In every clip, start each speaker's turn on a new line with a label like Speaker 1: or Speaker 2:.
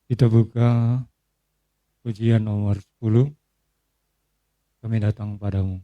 Speaker 1: Kita buka pujian nomor 10. Kami datang padamu.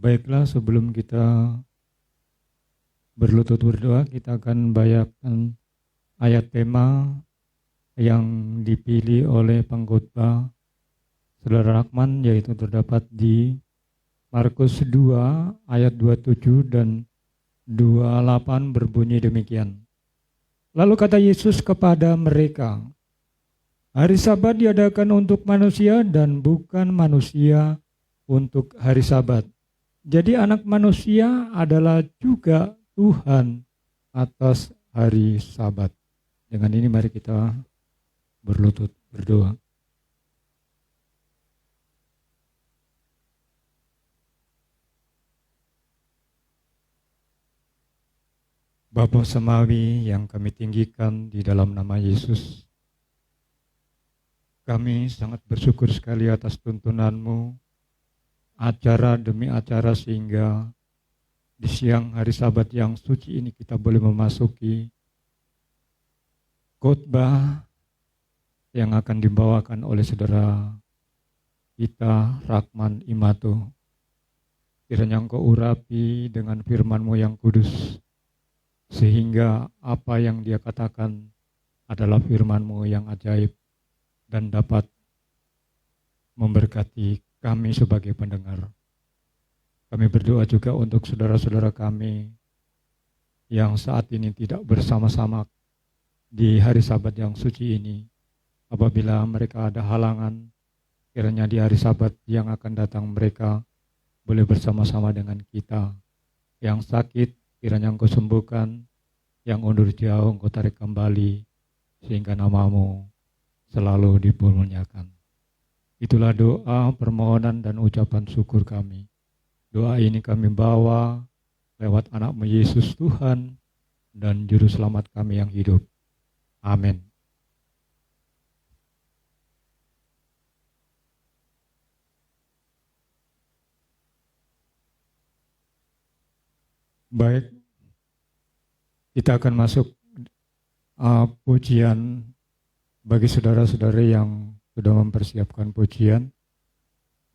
Speaker 1: Baiklah, sebelum kita berlutut berdoa, kita akan bacakan ayat tema yang dipilih oleh pengkhotbah Saudara Rahman, yaitu terdapat di Markus 2 ayat 27 dan 28 berbunyi demikian. Lalu kata Yesus kepada mereka, hari Sabat diadakan untuk manusia dan bukan manusia untuk hari Sabat. Jadi anak manusia adalah juga Tuhan atas hari Sabat. Dengan ini mari kita berlutut berdoa. Bapa Samawi yang kami tinggikan di dalam nama Yesus, kami sangat bersyukur sekali atas tuntunan-Mu, acara demi acara, sehingga di siang hari Sabat yang suci ini kita boleh memasuki khotbah yang akan dibawakan oleh saudara kita Rahman Imato. Kiranya Engkau urapi dengan firman-Mu yang kudus, sehingga apa yang dia katakan adalah firman-Mu yang ajaib dan dapat memberkati kami sebagai pendengar. Kami berdoa juga untuk saudara-saudara kami yang saat ini tidak bersama-sama di hari Sabat yang suci ini. Apabila mereka ada halangan, kiranya di hari Sabat yang akan datang mereka boleh bersama-sama dengan kita. Yang sakit, kiranya Engkau sembuhkan. Yang undur jauh, Engkau tarik kembali, sehingga nama-Mu selalu dipermuliakan. Itulah doa, permohonan, dan ucapan syukur kami. Doa ini kami bawa lewat anak-Mu Yesus Tuhan dan Juru Selamat kami yang hidup. Amin. Baik, kita akan masuk pujian bagi saudara-saudari yang sudah mempersiapkan pujian.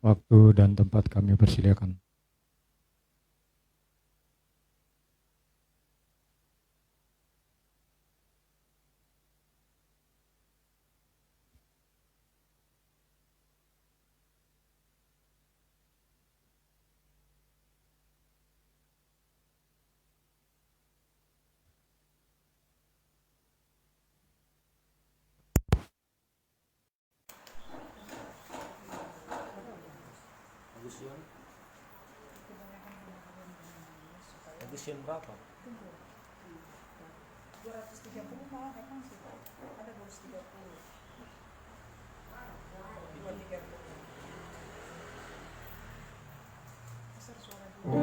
Speaker 1: Waktu dan tempat kami persilakan.
Speaker 2: Edition berapa?
Speaker 3: 230 malah memang sih, ada 230. 230. Besar suara dulu.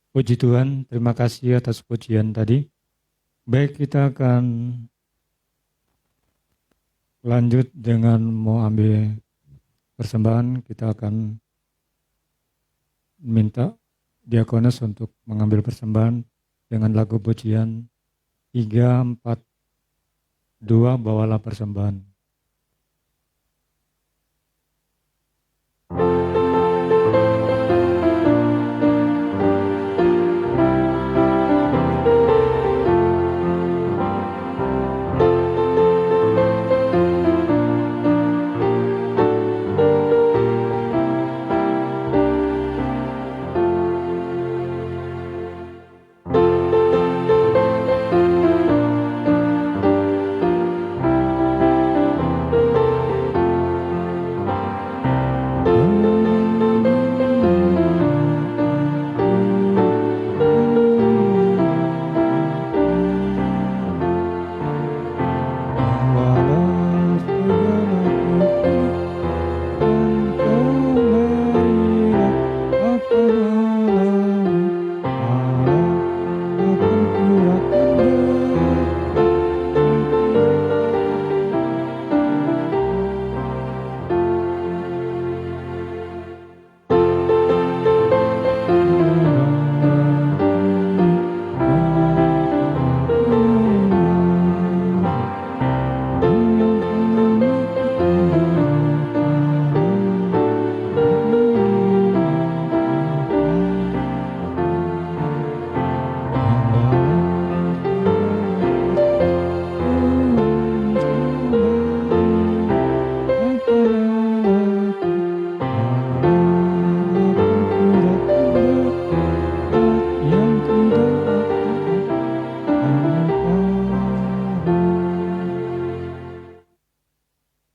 Speaker 1: Puji Tuhan, terima kasih atas pujian tadi. Baik, kita akan lanjut dengan mau ambil persembahan. Kita akan minta diakonos untuk mengambil persembahan dengan lagu pujian 3, 4, 2, bawalah persembahan.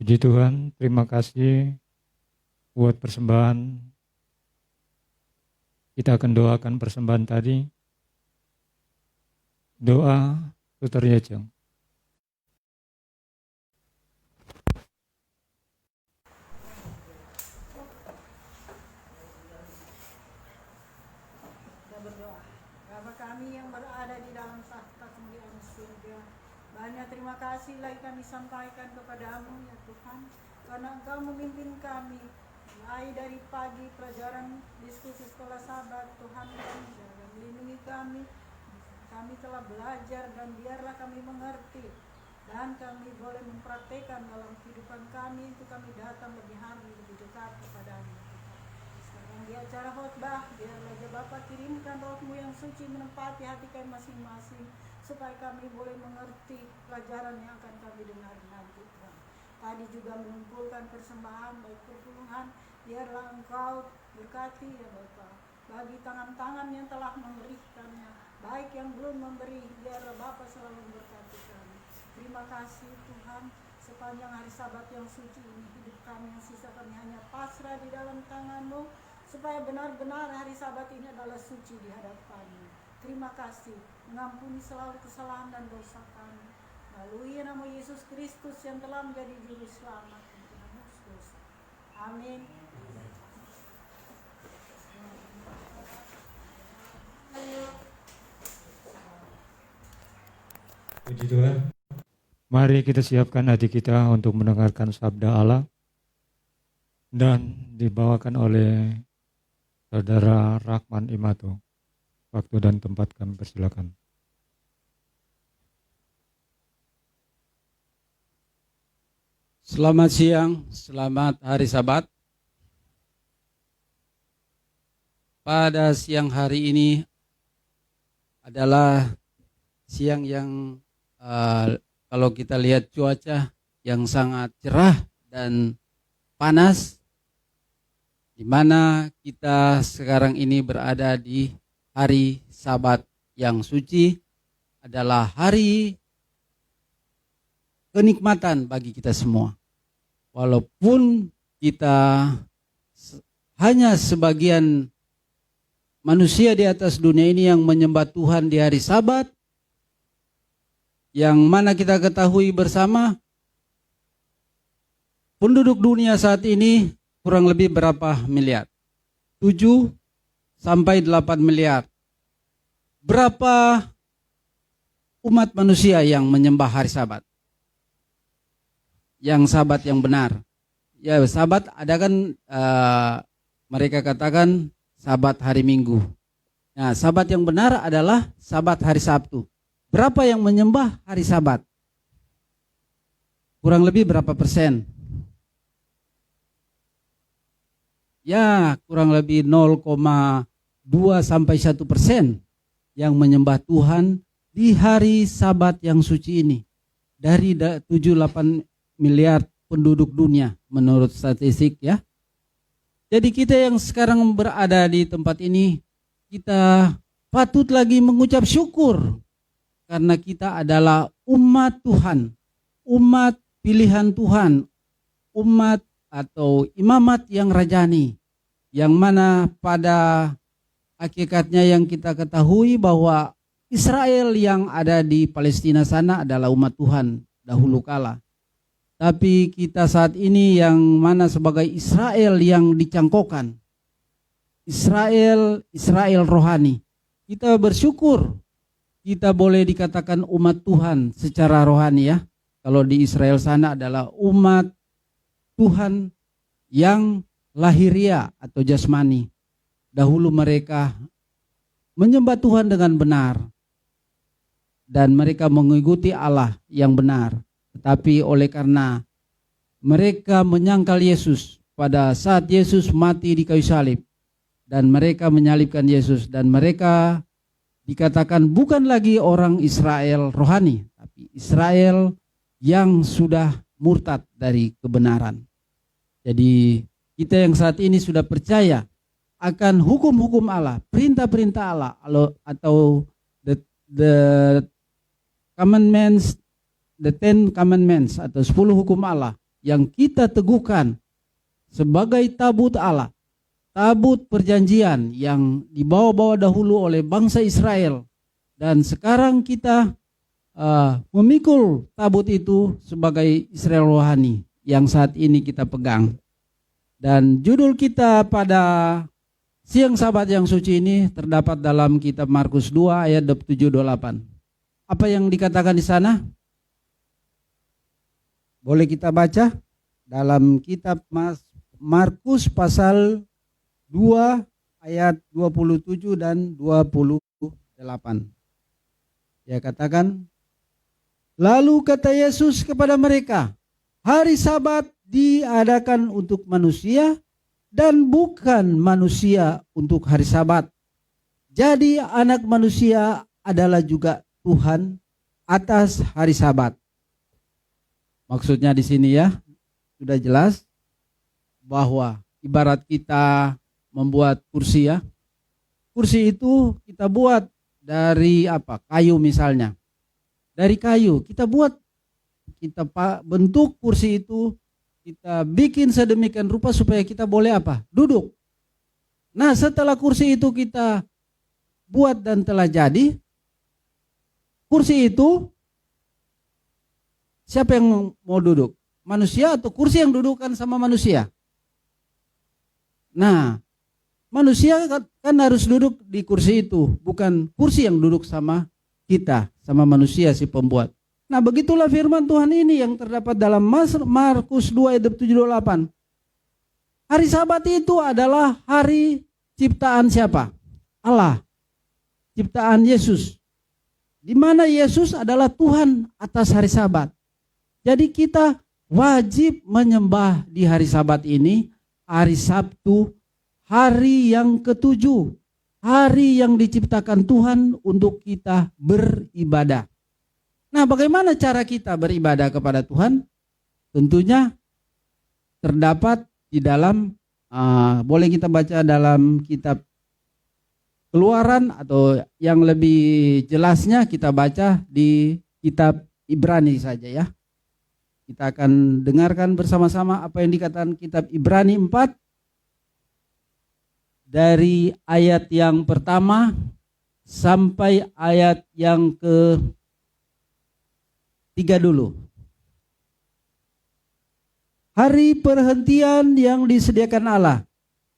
Speaker 1: Puji Tuhan, terima kasih buat persembahan. Kita akan doakan persembahan tadi. Doa Saudara Yajeng.
Speaker 3: Kita berdoa. Bapa kami yang berada di dalam tahta kemuliaan surga, banyak terima kasih lagi kami sampaikan kepadamu ya Tuhan, karena Engkau memimpin kami mulai dari pagi pelajaran diskusi sekolah Sabat. Tuhan kami jaga melindungi kami. Kami telah belajar dan biarlah kami mengerti dan kami boleh mempraktekkan dalam kehidupan kami, untuk kami datang lebih hari lebih dekat kepadamu. Sekarang di acara khotbah, biarlah Bapa kirimkan Roh-Mu yang suci menempati hati kami masing-masing, supaya kami boleh mengerti pelajaran yang akan kami dengar nanti. Tuhan, tadi juga mengumpulkan persembahan baik perpuluhan, biarlah Engkau berkati ya Bapa, bagi tangan-tangan yang telah memberikannya, baik yang belum memberi, biarlah Bapa selalu memberkati kami. Terima kasih Tuhan, sepanjang hari Sabat yang suci ini, hidup kami yang sisa kami hanya pasrah di dalam tangan-Mu, supaya benar-benar hari Sabat ini adalah suci di hadapan-Mu. Terima kasih, mengampuni selalu kesalahan dan dosa kami, melalui nama Yesus Kristus yang telah menjadi juru selamat untuk menebus dosa. Amin.
Speaker 1: Puji Tuhan. Mari kita siapkan hati kita untuk mendengarkan sabda Allah dan dibawakan oleh Saudara Rahman Imato. Waktu dan tempat kami persilakan.
Speaker 2: Selamat siang, selamat hari Sabat. Pada siang hari ini adalah siang yang kalau kita lihat cuaca yang sangat cerah dan panas, di mana kita sekarang ini berada di hari Sabat yang suci, adalah hari kenikmatan bagi kita semua. Walaupun kita hanya sebagian manusia di atas dunia ini yang menyembah Tuhan di hari Sabat, yang mana kita ketahui bersama penduduk dunia saat ini kurang lebih berapa miliar? 7 sampai 8 miliar. Berapa umat manusia yang menyembah hari Sabat? Yang Sabat yang benar. Ya, Sabat ada kan mereka katakan Sabat hari Minggu. Nah, Sabat yang benar adalah Sabat hari Sabtu. Berapa yang menyembah hari Sabat? Kurang lebih berapa persen? Ya, kurang lebih 0,2 sampai 1% yang menyembah Tuhan di hari Sabat yang suci ini. Dari 7-8 miliar penduduk dunia menurut statistik ya. Jadi kita yang sekarang berada di tempat ini, kita patut lagi mengucap syukur karena kita adalah umat Tuhan, umat pilihan Tuhan, umat atau imamat yang rajani, yang mana pada hakikatnya yang kita ketahui bahwa Israel yang ada di Palestina sana adalah umat Tuhan dahulu kala. Tapi kita saat ini yang mana sebagai Israel yang dicangkokkan, Israel rohani, kita bersyukur kita boleh dikatakan umat Tuhan secara rohani ya. Kalau di Israel sana adalah umat Tuhan yang lahiriah atau jasmani. Dahulu mereka menyembah Tuhan dengan benar dan mereka mengikuti Allah yang benar. Tetapi oleh karena mereka menyangkal Yesus pada saat Yesus mati di kayu salib dan mereka menyalibkan Yesus dan mereka dikatakan bukan lagi orang Israel rohani, tapi Israel yang sudah murtad dari kebenaran. Jadi kita yang saat ini sudah percaya akan hukum-hukum Allah, perintah-perintah Allah atau the commandments, the 10 commandments atau 10 hukum Allah yang kita teguhkan sebagai tabut Allah, tabut perjanjian yang dibawa-bawa dahulu oleh bangsa Israel, dan sekarang kita memikul tabut itu sebagai Israel rohani yang saat ini kita pegang. Dan judul kita pada siang Sabat yang suci ini terdapat dalam kitab Markus 2 ayat 27-28. Apa yang dikatakan di sana? Boleh kita baca dalam kitab Markus pasal 2 ayat 27 dan 28. Dia katakan, lalu kata Yesus kepada mereka, hari Sabat diadakan untuk manusia dan bukan manusia untuk hari Sabat. Jadi anak manusia adalah juga Tuhan atas hari Sabat. Maksudnya di sini ya, sudah jelas bahwa ibarat kita membuat kursi ya. Kursi itu kita buat dari apa? Kayu misalnya. Dari kayu kita buat, kita bentuk kursi itu, kita bikin sedemikian rupa supaya kita boleh apa? Duduk. Nah, setelah kursi itu kita buat dan telah jadi, kursi itu siapa yang mau duduk? Manusia atau kursi yang dudukkan sama manusia? Nah, manusia kan harus duduk di kursi itu, bukan kursi yang duduk sama kita, sama manusia si pembuat. Nah, begitulah firman Tuhan ini yang terdapat dalam Markus 2 ayat 7-8. Hari Sabat itu adalah hari ciptaan siapa? Allah. Ciptaan Yesus. Di mana Yesus adalah Tuhan atas hari Sabat. Jadi kita wajib menyembah di hari Sabat ini, hari Sabtu, hari yang ketujuh, hari yang diciptakan Tuhan untuk kita beribadah. Nah, bagaimana cara kita beribadah kepada Tuhan? Tentunya terdapat di dalam, boleh kita baca dalam kitab Keluaran, atau yang lebih jelasnya kita baca di kitab Ibrani saja ya. Kita akan dengarkan bersama-sama apa yang dikatakan kitab Ibrani 4 dari ayat yang pertama sampai ayat yang ke-3 dulu. Hari perhentian yang disediakan Allah.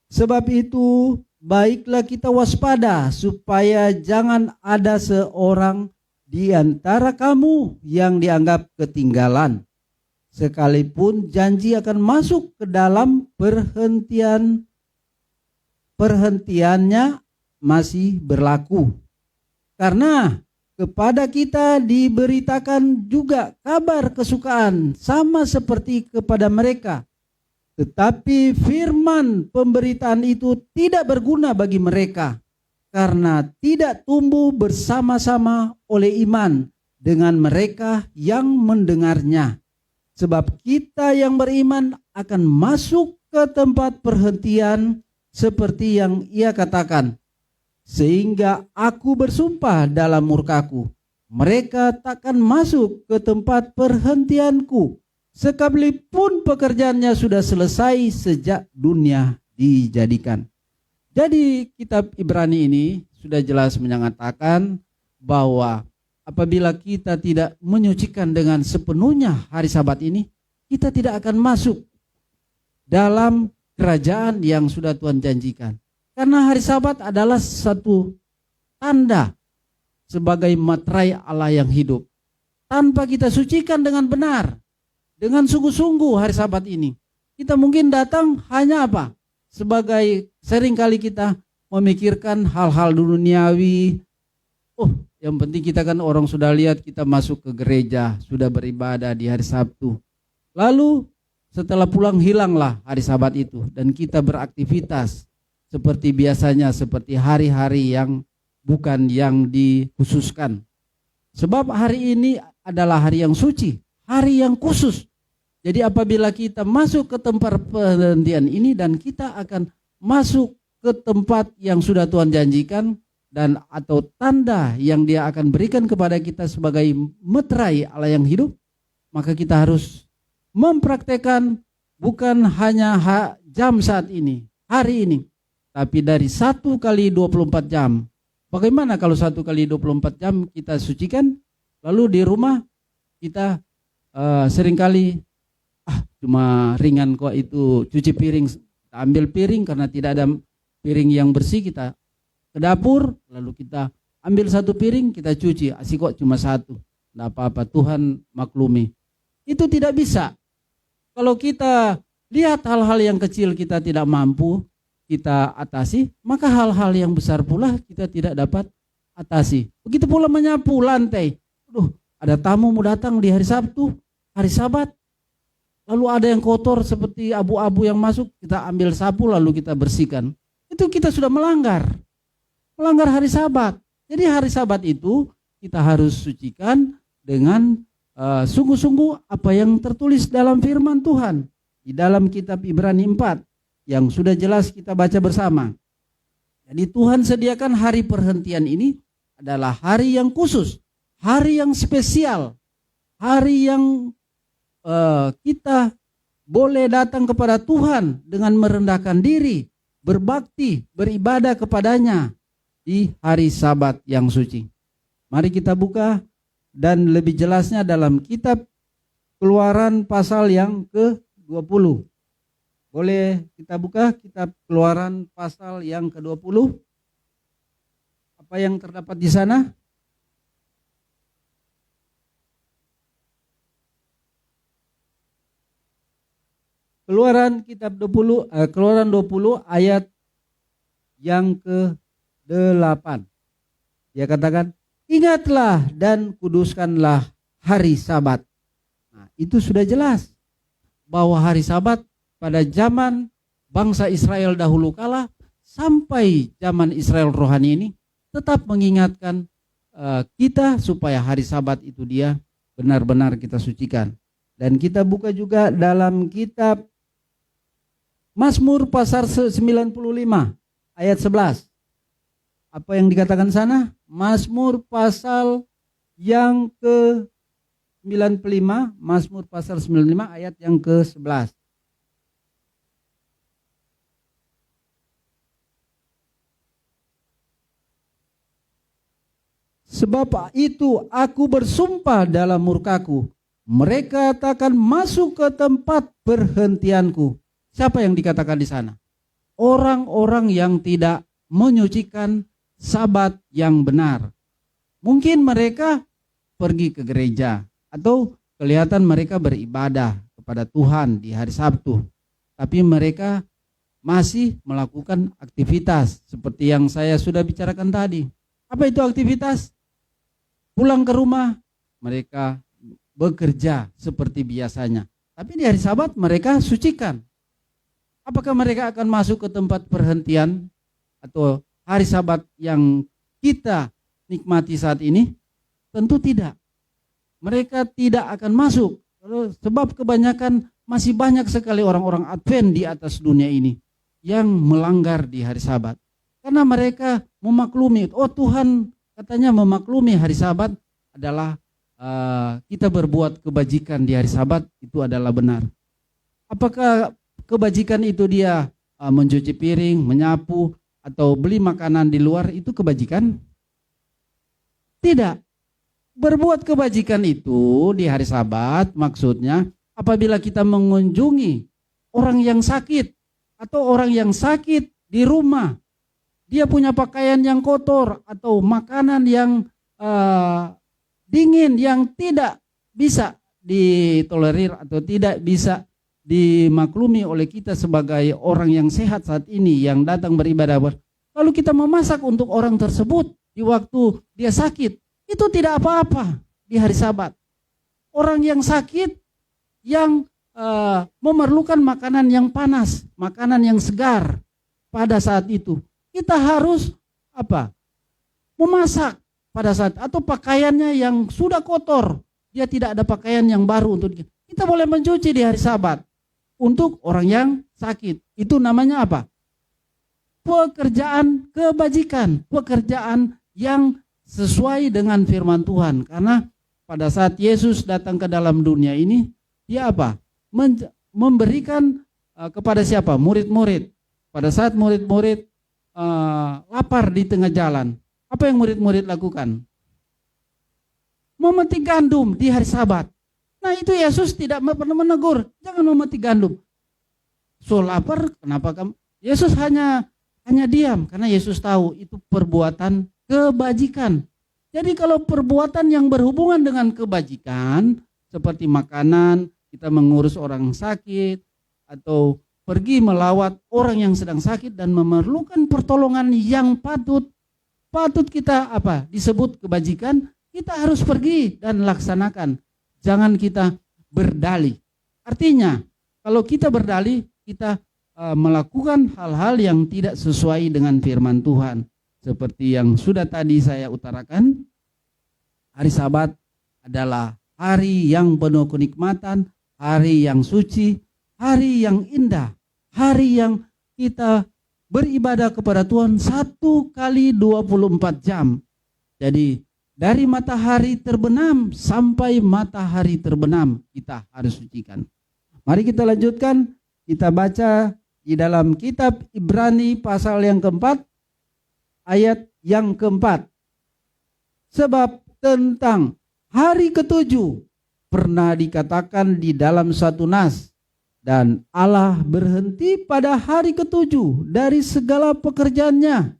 Speaker 2: Sebab itu baiklah kita waspada supaya jangan ada seorang di antara kamu yang dianggap ketinggalan, sekalipun janji akan masuk ke dalam perhentiannya masih berlaku. Karena kepada kita diberitakan juga kabar kesukaan sama seperti kepada mereka. Tetapi firman pemberitaan itu tidak berguna bagi mereka, karena tidak tumbuh bersama-sama oleh iman dengan mereka yang mendengarnya. Sebab kita yang beriman akan masuk ke tempat perhentian seperti yang ia katakan. Sehingga aku bersumpah dalam murkaku, mereka takkan masuk ke tempat perhentianku, sekalipun pekerjaannya sudah selesai sejak dunia dijadikan. Jadi kitab Ibrani ini sudah jelas menyatakan bahwa apabila kita tidak menyucikan dengan sepenuhnya hari Sabat ini, kita tidak akan masuk dalam kerajaan yang sudah Tuhan janjikan. Karena hari Sabat adalah satu tanda sebagai materai Allah yang hidup. Tanpa kita sucikan dengan benar, dengan sungguh-sungguh hari Sabat ini, kita mungkin datang hanya apa? Sebagai seringkali kita memikirkan hal-hal duniawi. Oh, yang penting kita kan orang sudah lihat kita masuk ke gereja, sudah beribadah di hari Sabtu. Lalu setelah pulang hilanglah hari Sabat itu dan kita beraktivitas seperti biasanya, seperti hari-hari yang bukan yang dikhususkan. Sebab hari ini adalah hari yang suci, hari yang khusus. Jadi apabila kita masuk ke tempat perhentian ini dan kita akan masuk ke tempat yang sudah Tuhan janjikan dan atau tanda yang Dia akan berikan kepada kita sebagai meterai Allah yang hidup, maka kita harus mempraktekkan bukan hanya jam saat ini, hari ini, tapi dari 1 kali 24 jam. Bagaimana kalau 1 kali 24 jam kita sucikan, lalu di rumah kita seringkali cuma ringan kok itu cuci piring, kita ambil piring karena tidak ada piring yang bersih, kita ke dapur lalu kita ambil 1 piring kita cuci, asik kok cuma 1, tidak apa-apa, Tuhan maklumi. Itu tidak bisa. Kalau kita lihat hal-hal yang kecil kita tidak mampu kita atasi, maka hal-hal yang besar pula kita tidak dapat atasi. Begitu pula menyapu lantai. Ada tamu mau datang di hari Sabtu, hari Sabat, lalu ada yang kotor seperti abu-abu yang masuk, kita ambil sapu lalu kita bersihkan. Itu kita sudah melanggar hari Sabat. Jadi hari Sabat itu kita harus sucikan dengan sungguh-sungguh apa yang tertulis dalam firman Tuhan di dalam kitab Ibrani 4 yang sudah jelas kita baca bersama. Jadi Tuhan sediakan hari perhentian ini adalah hari yang khusus, hari yang spesial, hari yang kita boleh datang kepada Tuhan dengan merendahkan diri, berbakti, beribadah kepadanya di hari Sabat yang suci. Mari kita buka dan lebih jelasnya dalam kitab Keluaran pasal yang ke-20. Boleh kita buka kitab Keluaran pasal yang ke-20. Apa yang terdapat di sana? Keluaran kitab 20, Keluaran 20 ayat yang ke-8. Dia katakan, ingatlah dan kuduskanlah hari Sabat. Nah, itu sudah jelas bahwa hari Sabat pada zaman bangsa Israel dahulu kala sampai zaman Israel rohani ini tetap mengingatkan kita supaya hari Sabat itu dia benar-benar kita sucikan. Dan kita buka juga dalam kitab Mazmur pasal 95 ayat 11. Apa yang dikatakan sana? Mazmur pasal yang ke-95, Mazmur pasal 95 ayat yang ke-11. Sebab itu aku bersumpah dalam murkaku, mereka takkan masuk ke tempat perhentianku. Siapa yang dikatakan di sana? Orang-orang yang tidak menyucikan Sabat yang benar. Mungkin mereka pergi ke gereja atau kelihatan mereka beribadah kepada Tuhan di hari Sabtu, tapi mereka masih melakukan aktivitas seperti yang saya sudah bicarakan tadi. Apa itu aktivitas? Pulang ke rumah mereka bekerja seperti biasanya, tapi di hari Sabat mereka sucikan. Apakah mereka akan masuk ke tempat perhentian atau hari Sabat yang kita nikmati saat ini? Tentu tidak. Mereka tidak akan masuk. Sebab kebanyakan masih banyak sekali orang-orang Advent di atas dunia ini yang melanggar di hari Sabat. Karena mereka memaklumi, oh Tuhan katanya memaklumi hari Sabat adalah kita berbuat kebajikan di hari Sabat itu adalah benar. Apakah kebajikan itu dia mencuci piring, menyapu, atau beli makanan di luar itu kebajikan? Tidak. Berbuat kebajikan itu di hari Sabat maksudnya apabila kita mengunjungi orang yang sakit atau orang yang sakit di rumah, dia punya pakaian yang kotor atau makanan yang dingin yang tidak bisa ditolerir atau tidak bisa dimaklumi oleh kita sebagai orang yang sehat saat ini yang datang beribadah. Lalu kita memasak untuk orang tersebut di waktu dia sakit, itu tidak apa-apa di hari Sabat. Orang yang sakit yang memerlukan makanan yang panas, makanan yang segar pada saat itu, kita harus apa? Memasak pada saat, atau pakaiannya yang sudah kotor, dia tidak ada pakaian yang baru untuk kita boleh mencuci di hari Sabat. Untuk orang yang sakit, itu namanya apa? Pekerjaan kebajikan, pekerjaan yang sesuai dengan firman Tuhan. Karena pada saat Yesus datang ke dalam dunia ini, dia apa? memberikan kepada siapa? Murid-murid. Pada saat murid-murid lapar di tengah jalan, apa yang murid-murid lakukan? Memetik gandum di hari Sabat. Nah, itu Yesus tidak pernah menegur, jangan memetik gandum. So lapar, kenapa kamu? Yesus hanya diam, karena Yesus tahu itu perbuatan kebajikan. Jadi kalau perbuatan yang berhubungan dengan kebajikan, seperti makanan, kita mengurus orang sakit, atau pergi melawat orang yang sedang sakit dan memerlukan pertolongan yang patut kita disebut kebajikan, kita harus pergi dan laksanakan. Jangan kita berdalih. Artinya, kalau kita berdalih, kita melakukan hal-hal yang tidak sesuai dengan firman Tuhan. Seperti yang sudah tadi saya utarakan, hari Sabat adalah hari yang penuh kenikmatan, hari yang suci, hari yang indah, hari yang kita beribadah kepada Tuhan 1 kali 24 jam. Jadi dari matahari terbenam sampai matahari terbenam kita harus sucikan. Mari kita lanjutkan, kita baca di dalam kitab Ibrani pasal yang keempat, ayat yang keempat. Sebab tentang hari ketujuh pernah dikatakan di dalam satu nas, dan Allah berhenti pada hari ketujuh dari segala pekerjaannya.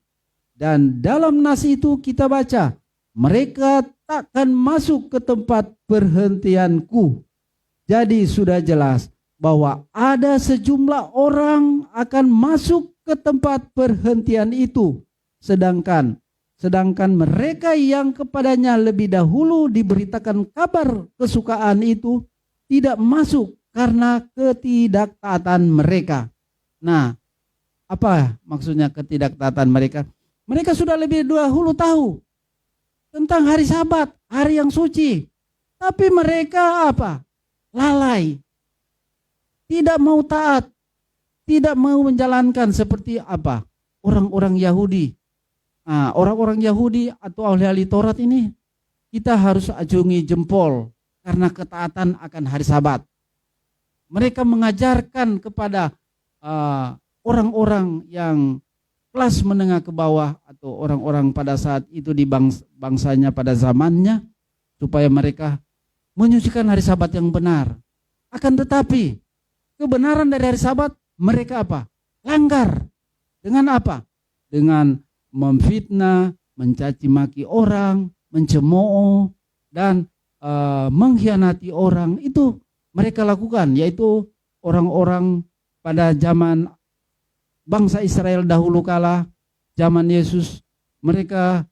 Speaker 2: Dan dalam nas itu kita baca, mereka takkan masuk ke tempat perhentianku. Jadi sudah jelas bahwa ada sejumlah orang akan masuk ke tempat perhentian itu. Sedangkan mereka yang kepadanya lebih dahulu diberitakan kabar kesukaan itu tidak masuk karena ketidaktaatan mereka. Nah, apa maksudnya ketidaktaatan mereka? Mereka sudah lebih dahulu tahu tentang hari Sabat, hari yang suci. Tapi mereka lalai. Tidak mau taat. Tidak mau menjalankan seperti orang-orang Yahudi. Nah, orang-orang Yahudi atau ahli-ahli Taurat ini kita harus acungi jempol karena ketaatan akan hari Sabat. Mereka mengajarkan kepada orang-orang yang kelas menengah ke bawah atau orang-orang pada saat itu di bangsanya pada zamannya, supaya mereka menyucikan hari Sabat yang benar. Akan tetapi kebenaran dari hari Sabat mereka langgar. Dengan apa? Dengan memfitnah, mencaci maki orang, mencemooh, dan mengkhianati orang. Itu mereka lakukan, yaitu orang-orang pada zaman bangsa Israel dahulu kala, zaman Yesus, mereka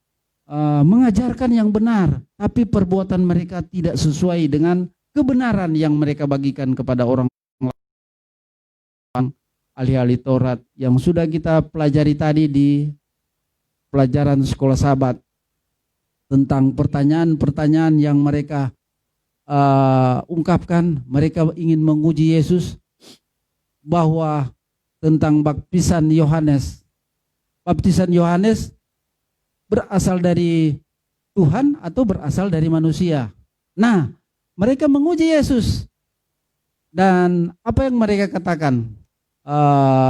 Speaker 2: mengajarkan yang benar, tapi perbuatan mereka tidak sesuai dengan kebenaran yang mereka bagikan kepada orang ahli-ahli Taurat yang sudah kita pelajari tadi di pelajaran sekolah Sabat, tentang pertanyaan-pertanyaan yang mereka ungkapkan. Mereka ingin menguji Yesus bahwa tentang baptisan Yohanes. Baptisan Yohanes berasal dari Tuhan atau berasal dari manusia. Nah, mereka menguji Yesus. Dan apa yang mereka katakan?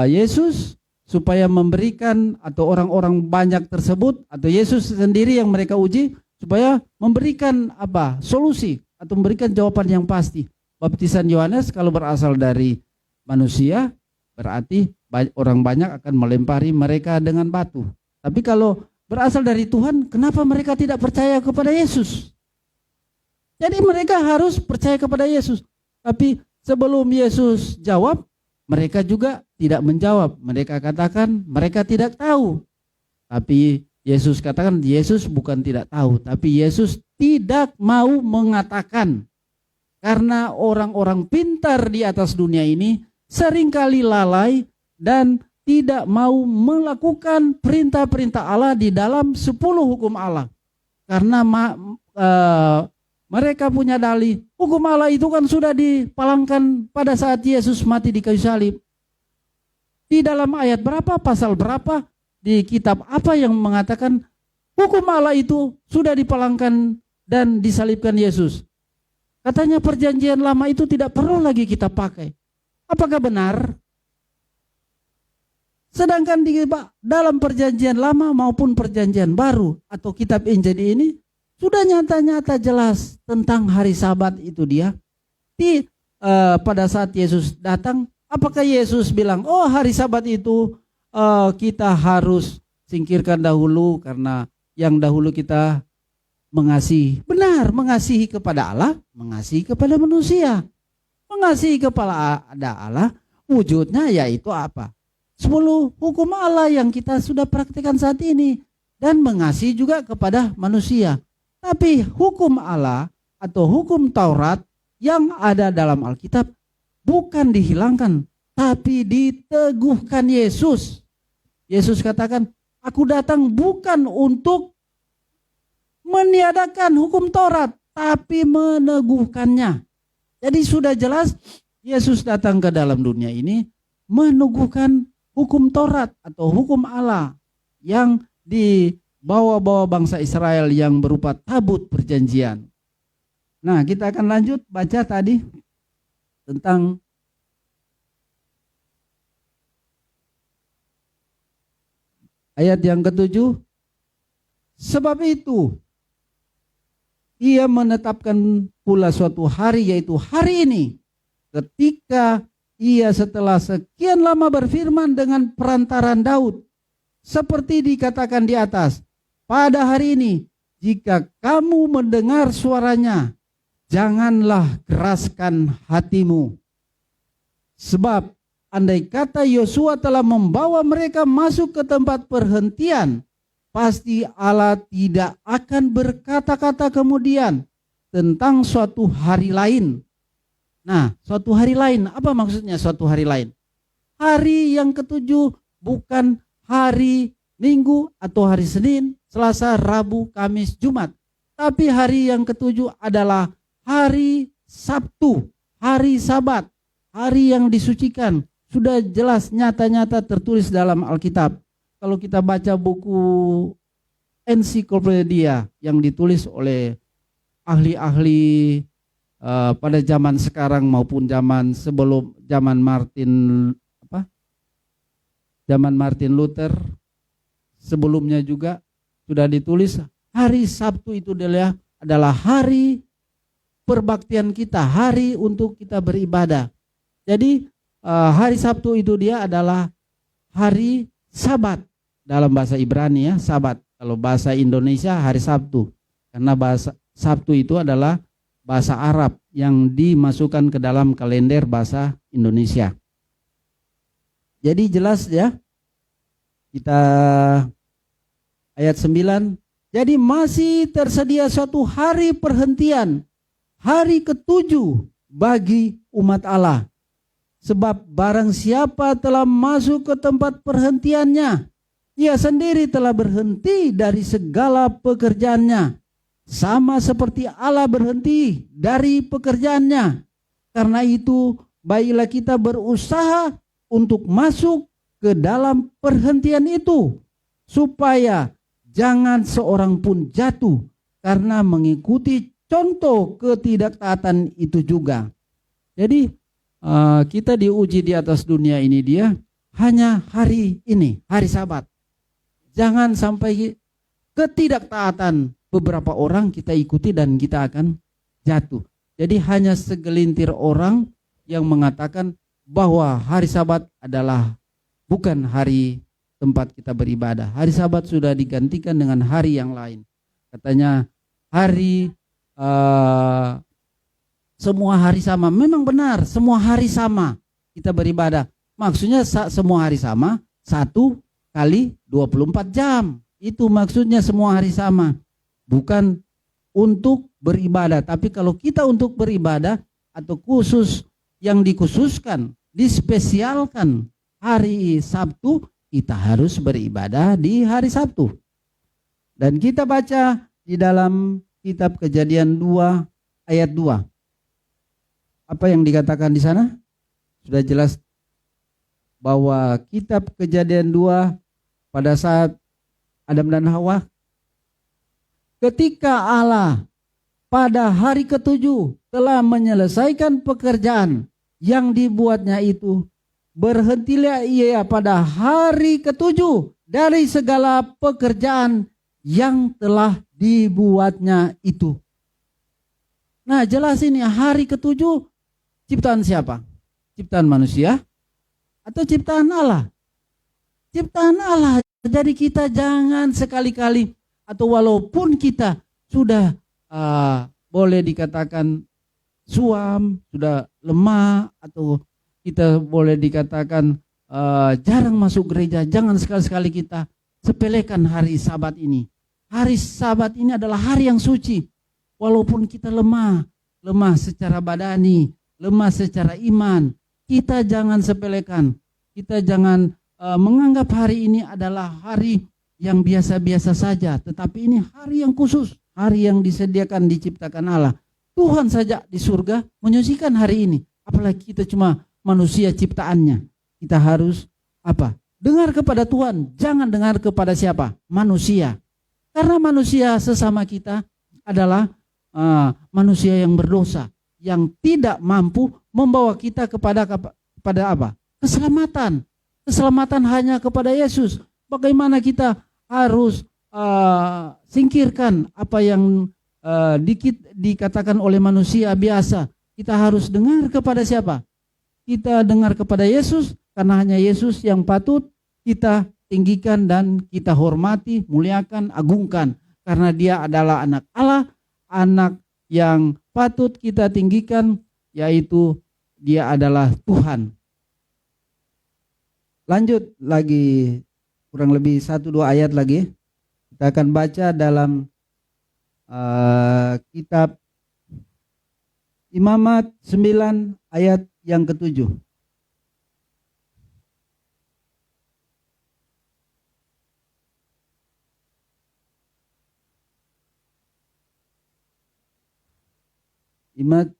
Speaker 2: Yesus supaya memberikan, atau orang-orang banyak tersebut, atau Yesus sendiri yang mereka uji, supaya memberikan solusi atau memberikan jawaban yang pasti. Baptisan Yohanes kalau berasal dari manusia, berarti orang banyak akan melempari mereka dengan batu. Tapi kalau berasal dari Tuhan, kenapa mereka tidak percaya kepada Yesus? Jadi mereka harus percaya kepada Yesus. Tapi sebelum Yesus jawab, mereka juga tidak menjawab. Mereka katakan mereka tidak tahu. Tapi Yesus katakan Yesus bukan tidak tahu, tapi Yesus tidak mau mengatakan. Karena orang-orang pintar di atas dunia ini seringkali lalai dan tidak mau melakukan perintah-perintah Allah di dalam 10 hukum Allah. Karena mereka punya dalih, hukum Allah itu kan sudah dipalangkan pada saat Yesus mati di kayu salib. Di dalam ayat berapa, pasal berapa, di kitab apa yang mengatakan hukum Allah itu sudah dipalangkan dan disalibkan Yesus? Katanya perjanjian lama itu tidak perlu lagi kita pakai. Apakah benar? Sedangkan di dalam perjanjian lama maupun perjanjian baru atau kitab Injil ini sudah nyata-nyata jelas tentang hari Sabat itu dia. Pada saat Yesus datang, apakah Yesus bilang, oh hari Sabat itu kita harus singkirkan dahulu karena yang dahulu kita mengasihi. Benar, mengasihi kepada Allah, mengasihi kepada manusia. Mengasihi kepada Allah, wujudnya yaitu apa? 10 hukum Allah yang kita sudah praktikkan saat ini. Dan mengasihi juga kepada manusia. Tapi hukum Allah atau hukum Taurat yang ada dalam Alkitab bukan dihilangkan, tapi diteguhkan Yesus. Yesus katakan, aku datang bukan untuk meniadakan hukum Taurat, tapi meneguhkannya. Jadi sudah jelas Yesus datang ke dalam dunia ini meneguhkan hukum Taurat atau hukum Allah yang dibawa-bawa bangsa Israel yang berupa tabut perjanjian. Nah, kita akan lanjut baca tadi tentang ayat yang ke-7. Sebab itu ia menetapkan pula suatu hari, yaitu hari ini, ketika ia setelah sekian lama berfirman dengan perantaran Daud, seperti dikatakan di atas, pada hari ini, jika kamu mendengar suaranya, janganlah keraskan hatimu. Sebab andai kata Yosua telah membawa mereka masuk ke tempat perhentian, pasti Allah tidak akan berkata-kata kemudian tentang suatu hari lain. Nah, suatu hari lain, apa maksudnya suatu hari lain? Hari yang ke-7 bukan hari Minggu atau hari Senin, Selasa, Rabu, Kamis, Jumat. Tapi hari yang ke-7 adalah hari Sabtu, hari Sabat, hari yang disucikan. Sudah jelas nyata-nyata tertulis dalam Alkitab. Kalau kita baca buku ensiklopedia yang ditulis oleh ahli-ahli pada zaman sekarang maupun zaman sebelum zaman Martin Luther, sebelumnya juga sudah ditulis hari Sabtu itu adalah hari perbaktian kita, hari untuk kita beribadah. Jadi hari Sabtu itu dia adalah hari Sabat dalam bahasa Ibrani ya, Sabat. Kalau bahasa Indonesia hari Sabtu, karena bahasa Sabtu itu adalah bahasa Arab yang dimasukkan ke dalam kalender bahasa Indonesia. Jadi jelas ya, kita ayat 9. Jadi masih tersedia suatu hari perhentian, hari ke-7 bagi umat Allah. Sebab barang siapa telah masuk ke tempat perhentiannya, ia sendiri telah berhenti dari segala pekerjaannya. Sama seperti Allah berhenti dari pekerjaannya. Karena itu baiklah kita berusaha untuk masuk ke dalam perhentian itu, supaya jangan seorang pun jatuh karena mengikuti contoh ketidaktaatan itu juga. Jadi kita diuji di atas dunia ini dia hanya hari ini, hari Sabat. Jangan sampai ketidaktaatan beberapa orang kita ikuti dan kita akan jatuh. Jadi hanya segelintir orang yang mengatakan bahwa hari Sabat adalah bukan hari tempat kita beribadah. Hari Sabat sudah digantikan dengan hari yang lain. Katanya hari semua hari sama. Memang benar, semua hari sama kita beribadah. Maksudnya semua hari sama, 1 kali 24 jam. Itu maksudnya semua hari sama. Bukan untuk beribadah, tapi kalau kita untuk beribadah atau khusus yang dikhususkan, dispesialkan hari Sabtu, kita harus beribadah di hari Sabtu. Dan kita baca di dalam kitab Kejadian 2 ayat 2. Apa yang dikatakan di sana? Sudah jelas bahwa kitab Kejadian 2 pada saat Adam dan Hawa, ketika Allah pada hari ketujuh telah menyelesaikan pekerjaan yang dibuatnya itu, berhentilah ia pada hari ketujuh dari segala pekerjaan yang telah dibuatnya itu. Nah, jelas ini hari ketujuh ciptaan siapa? Ciptaan manusia atau ciptaan Allah? Ciptaan Allah. Jadi kita jangan sekali-kali, atau walaupun kita sudah boleh dikatakan suam, sudah lemah, atau kita boleh dikatakan jarang masuk gereja, jangan sekali-sekali kita sepelekan hari Sabat ini. Hari Sabat ini adalah hari yang suci. Walaupun kita lemah secara badani, lemah secara iman, kita jangan sepelekan. Kita jangan menganggap hari ini adalah hari yang biasa-biasa saja, tetapi ini hari yang khusus, hari yang disediakan, diciptakan Allah. Tuhan saja di surga menyucikan hari ini, apalagi kita cuma manusia ciptaannya. Kita harus apa? Dengar kepada Tuhan, jangan dengar kepada siapa? Manusia. Karena manusia sesama kita adalah manusia yang berdosa, yang tidak mampu membawa kita kepada apa? Keselamatan. Keselamatan hanya kepada Yesus. Bagaimana kita harus singkirkan apa yang dikatakan oleh manusia biasa. Kita harus dengar kepada siapa? Kita dengar kepada Yesus, karena hanya Yesus yang patut kita tinggikan dan kita hormati, muliakan, agungkan. Karena dia adalah anak Allah, anak yang patut kita tinggikan, yaitu dia adalah Tuhan. Lanjut lagi, kurang lebih 1-2 ayat lagi. Kita akan baca dalam kitab Imamat 9 ayat yang ke-7.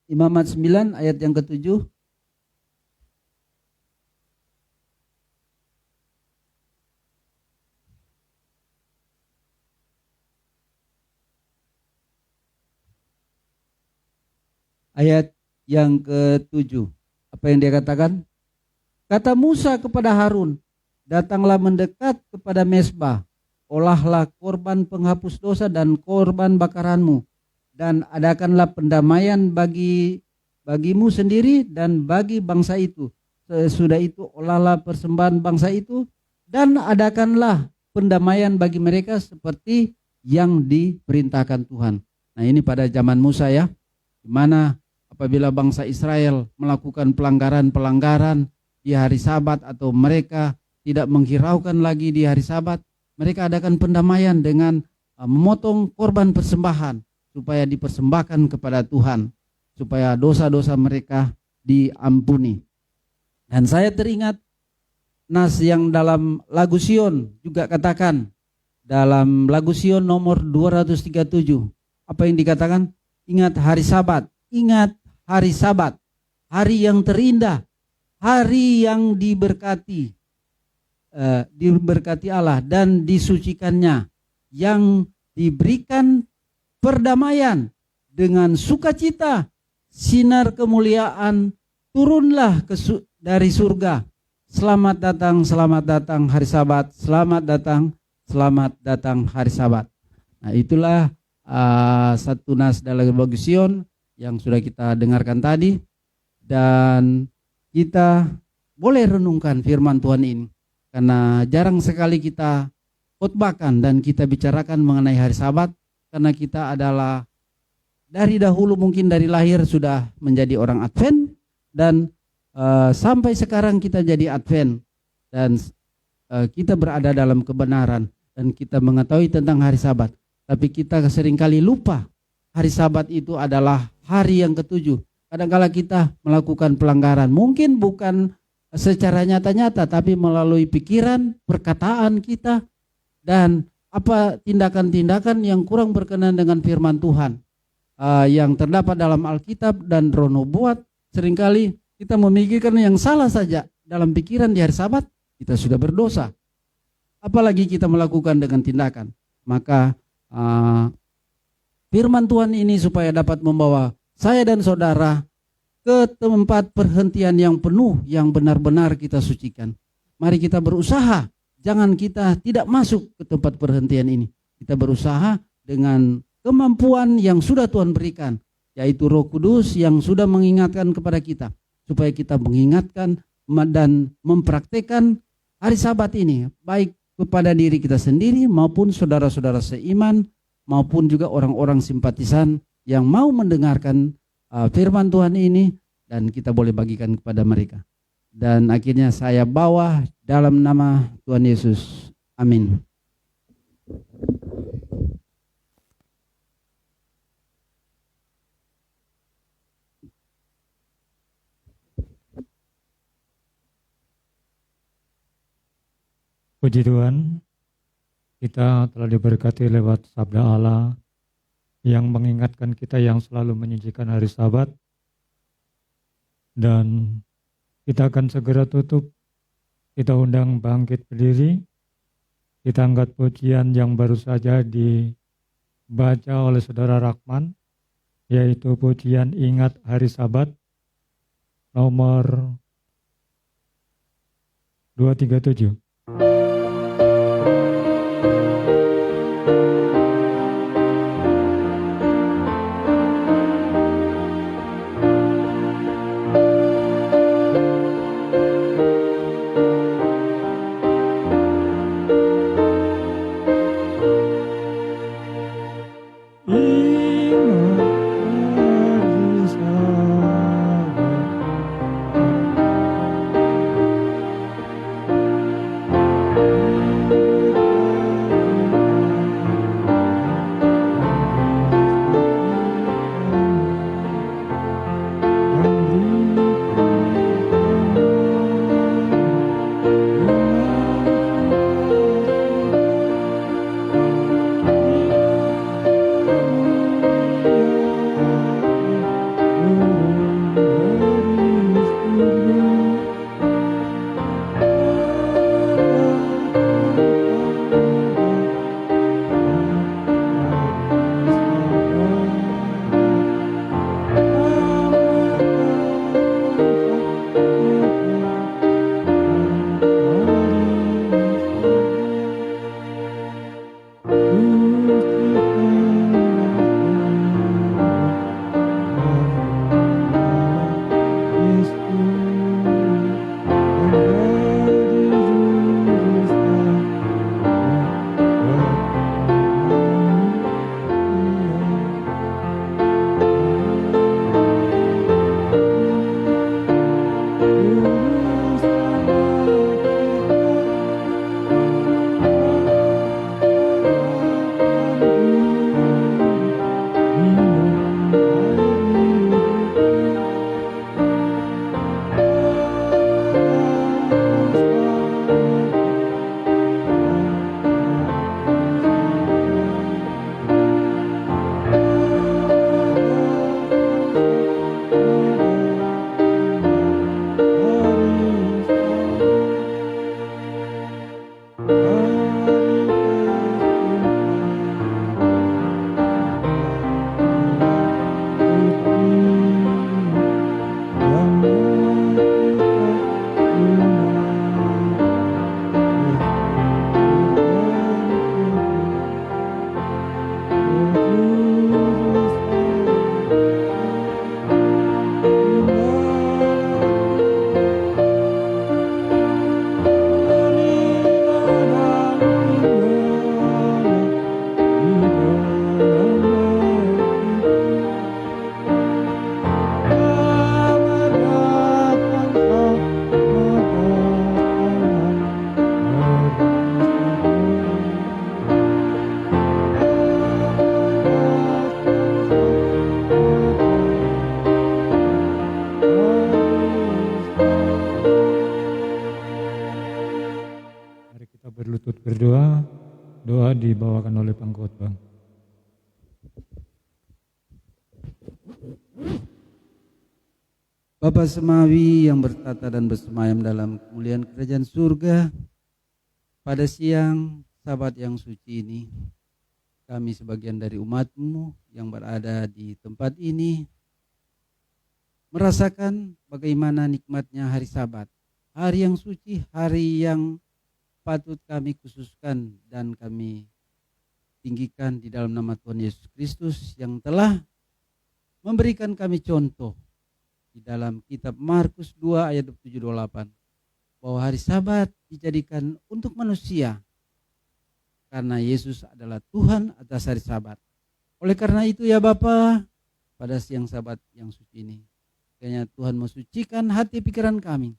Speaker 2: Imamat 9 ayat yang ke-7. Ayat yang ke-7. Apa yang dia katakan? Kata Musa kepada Harun, datanglah mendekat kepada mezbah, olahlah korban penghapus dosa dan korban bakaranmu, dan adakanlah pendamaian bagimu sendiri dan bagi bangsa itu. Sesudah itu olahlah persembahan bangsa itu, dan adakanlah pendamaian bagi mereka seperti yang diperintahkan Tuhan. Nah, ini pada zaman Musa ya, di mana apabila bangsa Israel melakukan pelanggaran di hari Sabat, atau mereka tidak menghiraukan lagi di hari Sabat, mereka adakan pendamaian dengan memotong korban persembahan supaya dipersembahkan kepada Tuhan, supaya dosa-dosa mereka diampuni. Dan saya teringat nas yang dalam lagu Sion juga katakan, dalam lagu Sion nomor 237, apa yang dikatakan? Ingat hari Sabat, ingat hari Sabat, hari yang terindah, hari yang diberkati Allah dan disucikannya, yang diberikan perdamaian dengan sukacita, sinar kemuliaan turunlah dari surga. Selamat datang hari Sabat, selamat datang hari Sabat. Nah, itulah satu nas dalam lagu Sion yang sudah kita dengarkan tadi, dan kita boleh renungkan firman Tuhan ini, karena jarang sekali kita khotbahkan dan kita bicarakan mengenai hari Sabat, karena kita adalah dari dahulu, mungkin dari lahir sudah menjadi orang Advent, dan sampai sekarang kita jadi Advent, dan kita berada dalam kebenaran dan kita mengetahui tentang hari Sabat, tapi kita seringkali lupa hari Sabat itu adalah hari yang ke-7. Kadang-kala kita melakukan pelanggaran, mungkin bukan secara nyata-nyata, tapi melalui pikiran, perkataan kita, dan apa tindakan-tindakan yang kurang berkenan dengan firman Tuhan yang terdapat dalam Alkitab dan Roh Nubuat. Seringkali kita memikirkan yang salah saja dalam pikiran di hari Sabat, kita sudah berdosa. Apalagi kita melakukan dengan tindakan. Maka firman Tuhan ini supaya dapat membawa saya dan saudara ke tempat perhentian yang penuh, yang benar-benar kita sucikan. Mari kita berusaha, jangan kita tidak masuk ke tempat perhentian ini. Kita berusaha dengan kemampuan yang sudah Tuhan berikan, yaitu Roh Kudus yang sudah mengingatkan kepada kita, supaya kita mengingatkan dan mempraktekkan hari Sabat ini, baik kepada diri kita sendiri maupun saudara-saudara seiman, maupun juga orang-orang simpatisan yang mau mendengarkan firman Tuhan ini, dan kita boleh bagikan kepada mereka. Dan akhirnya saya bawa dalam nama Tuhan Yesus. Amin.
Speaker 1: Puji Tuhan, kita telah diberkati lewat sabda Allah yang mengingatkan kita yang selalu menyucikan hari Sabat. Dan kita akan segera tutup. Kita undang bangkit berdiri. Kita angkat pujian yang baru saja dibaca oleh Saudara Rakman, yaitu pujian Ingat Hari Sabat nomor 237. Berlutut berdoa, doa dibawakan oleh pengkhotbah.
Speaker 2: Bapa Semawi yang bertata dan bersemayam dalam kemuliaan kerajaan surga, pada siang Sabat yang suci ini, kami sebagian dari umat-Mu yang berada di tempat ini merasakan bagaimana nikmatnya hari Sabat, hari yang suci, hari yang patut kami khususkan dan kami tinggikan di dalam nama Tuhan Yesus Kristus yang telah memberikan kami contoh di dalam kitab Markus 2 ayat 27-28 bahwa hari Sabat dijadikan untuk manusia karena Yesus adalah Tuhan atas hari Sabat. Oleh karena itu ya Bapa, pada siang Sabat yang suci ini kiranya Tuhan mensucikan hati pikiran kami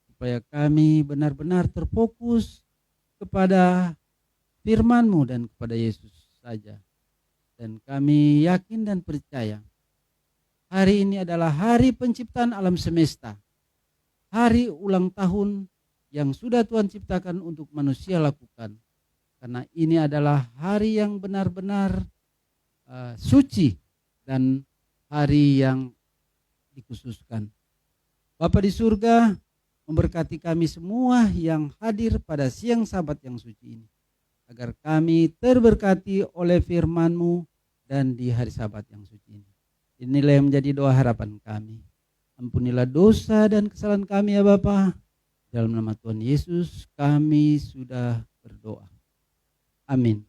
Speaker 2: supaya kami benar-benar terfokus kepada firman-Mu dan kepada Yesus saja. Dan kami yakin dan percaya hari ini adalah hari penciptaan alam semesta, hari ulang tahun yang sudah Tuhan ciptakan untuk manusia lakukan. Karena ini adalah hari yang benar-benar suci dan hari yang dikhususkan. Bapa di surga, memberkati kami semua yang hadir pada siang Sabat yang suci ini, agar kami terberkati oleh firman-Mu dan di hari Sabat yang suci ini. Inilah yang menjadi doa harapan kami. Ampunilah dosa dan kesalahan kami ya Bapa. Dalam nama Tuhan Yesus kami sudah berdoa. Amin.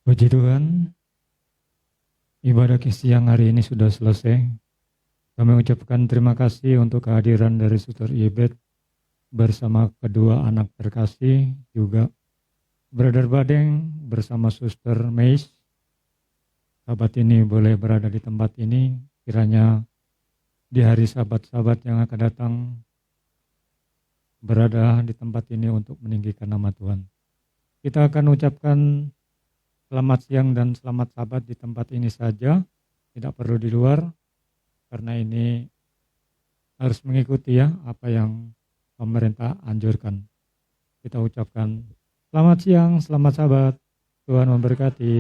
Speaker 1: Puji Tuhan, ibadah siang hari ini sudah selesai. Kami ucapkan terima kasih untuk kehadiran dari Suster Ibet bersama kedua anak terkasih, juga Brother Badeng bersama Suster Meis. Sahabat ini boleh berada di tempat ini, kiranya di hari Sabat-Sabat yang akan datang berada di tempat ini untuk meninggikan nama Tuhan. Kita akan ucapkan selamat siang dan selamat Sabat di tempat ini saja, tidak perlu di luar, karena ini harus mengikuti ya apa yang pemerintah anjurkan. Kita ucapkan selamat siang, selamat Sabat, Tuhan memberkati.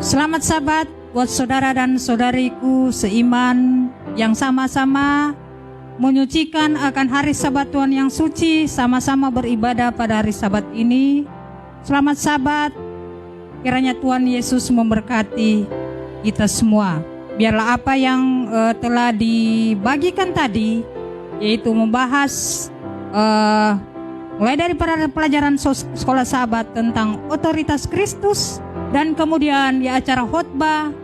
Speaker 4: Selamat Sabat buat saudara dan saudariku seiman yang sama-sama menyucikan akan hari Sabat Tuhan yang suci, sama-sama beribadah pada hari Sabat ini. Selamat Sabat, kiranya Tuhan Yesus memberkati kita semua. Biarlah apa yang telah dibagikan tadi, yaitu membahas mulai dari pelajaran sekolah Sabat tentang otoritas Kristus, dan kemudian di acara khotbah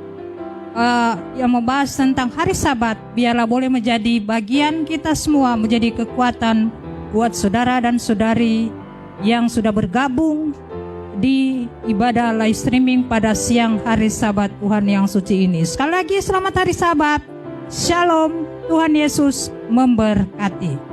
Speaker 4: yang membahas tentang hari Sabat, biarlah boleh menjadi bagian kita semua, menjadi kekuatan buat saudara dan saudari yang sudah bergabung di ibadah live streaming pada siang hari Sabat Tuhan yang suci ini. Sekali lagi selamat hari Sabat. Shalom, Tuhan Yesus memberkati.